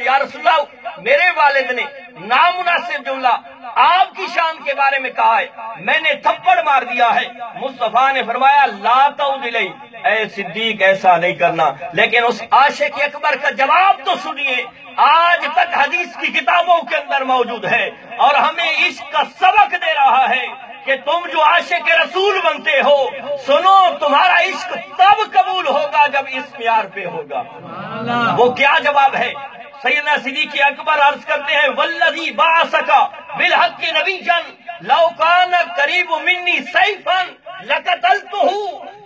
کہ یا رسول اللہ میرے والد نے نامناسب جملہ آپ کی شان کے بارے میں کہا ہے، میں نے تھپڑ مار دیا ہے۔ مصطفیٰ نے فرمایا لا تعود الیہ، اے صدیق ایسا نہیں کرنا۔ لیکن اس عاشق اکبر کا جواب تو سنیے، آج تک حدیث کی کتابوں کے اندر موجود ہے اور ہمیں عشق کا سبق دے رہا ہے کہ تم جو عاشق رسول بنتے ہو، سنو تمہارا عشق تب قبول ہوگا جب اس معیار پہ ہوگا۔ وہ کیا جواب ہے؟ سیدنا صدیق اکبر عرض کرتے ہیں والذی بعثک بالحق نبیا لو کان قریب منی سیفا لقتلتہ۔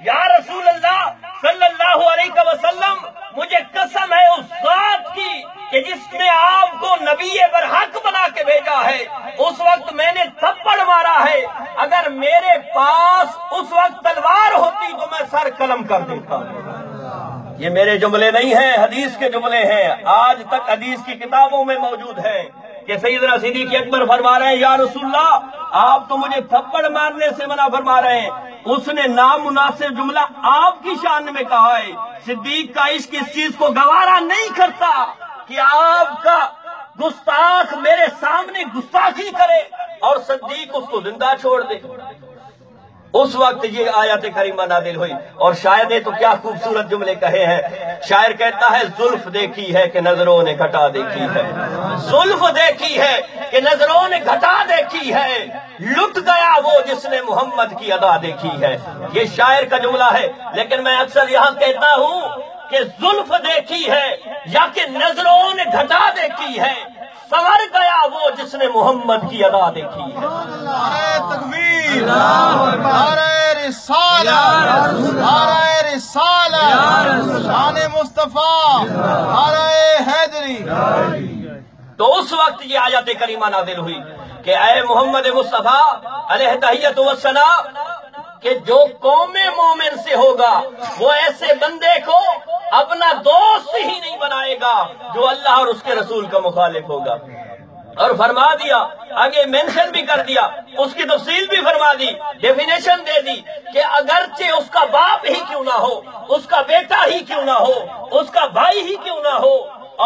یا رسول اللہ صلی اللہ علیہ وسلم، مجھے قسم ہے اس ذات کی کہ جس نے آپ کو نبی برحق بنا کے بھیجا ہے، اس وقت میں نے تھپڑ مارا ہے، اگر میرے پاس اس وقت تلوار ہوتی تو میں سر قلم کر دیتا۔ یہ میرے جملے نہیں ہیں، حدیث کے جملے ہیں، آج تک حدیث کی کتابوں میں موجود ہیں کہ سیدنا صدیق اکبر فرما رہے ہیں یا رسول اللہ آپ تو مجھے تھپڑ مارنے سے منع فرما رہے ہیں، اس نے نامناسب جملہ آپ کی شان میں کہا ہے۔ صدیق کا عشق اس چیز کو گوارا نہیں کرتا کہ آپ کا گستاخ میرے سامنے گستاخی کرے اور صدیق اس کو زندہ چھوڑ دے۔ اس وقت یہ آیت کریمہ نازل ہوئی، اور شاید تو کیا خوبصورت جملے کہے ہیں۔ شاعر کہتا ہے زلف دیکھی ہے کہ نظروں نے گھٹا دیکھی ہے، زلف دیکھی ہے کہ نظروں نے گھٹا دیکھی ہے، لٹ گیا وہ جس نے محمد کی ادا دیکھی ہے۔ یہ شاعر کا جملہ ہے، لیکن میں اکثر یہاں کہتا ہوں کہ زلف دیکھی ہے یا کہ نظروں نے گھٹا دیکھی ہے، سنور گیا وہ جس نے محمد کی ادا دیکھی ہے۔ نعرہ تکبیر، نعرہ رسالت، نعرہ رسالت، شان مصطفیٰ، نعرہ حیدری۔ تو اس وقت یہ آیت کریمہ نازل ہوئی کہ اے محمد مصطفیٰ علیہ تحیت والثناء کہ جو قوم مومن سے ہوگا وہ ایسے بندے کو اپنا دوست ہی نہیں بنائے گا جو اللہ اور اس کے رسول کا مخالف ہوگا۔ اور فرما دیا، آگے مینشن بھی کر دیا، اس کی تفصیل بھی فرما دی، ڈیفینیشن دے دی کہ اگرچہ اس کا باپ ہی کیوں نہ ہو، اس کا بیٹا ہی کیوں نہ ہو، اس کا بھائی ہی کیوں نہ ہو،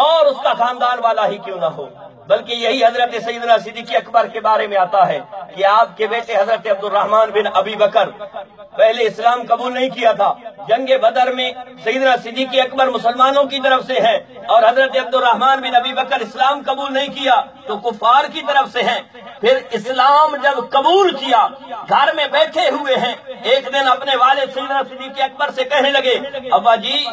اور اس کا خاندان والا ہی کیوں نہ ہو، بلکہ یہی حضرت سیدنا صدیق اکبر کے بارے میں آتا ہے کہ آپ کے بیٹے حضرت عبد الرحمن بن ابی بکر پہلے اسلام قبول نہیں کیا تھا، جنگ بدر میں سیدنا صدیق اکبر مسلمانوں کی طرف سے ہیں اور حضرت عبد الرحمن بن ابی بکر اسلام قبول نہیں کیا تو کفار کی طرف سے ہیں۔ پھر اسلام جب قبول کیا، گھر میں بیٹھے ہوئے ہیں، ایک دن اپنے والد سیدنا صدیق اکبر سے کہنے لگے ابا جی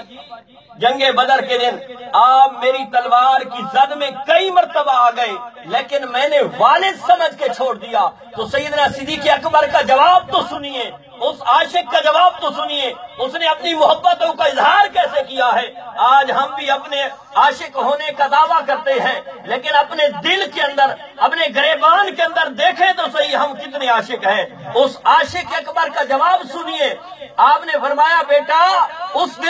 جنگ بدر کے دن آپ میری تلوار کی زد میں کئی مرتبہ آ گئے لیکن میں نے والد سمجھ کے چھوڑ دیا۔ تو سیدنا صدیق اکبر کا جواب تو سنیے، اس عاشق کا جواب تو سنیے، اس نے اپنی محبتوں کا اظہار کیسے کیا ہے۔ آج ہم بھی اپنے عاشق ہونے کا دعویٰ کرتے ہیں لیکن اپنے دل کے اندر، اپنے گریبان کے اندر دیکھیں تو صحیح ہم کتنے عاشق ہیں۔ اس عاشق اکبر کا جواب سنیے، آپ نے فرمایا بیٹا اس دن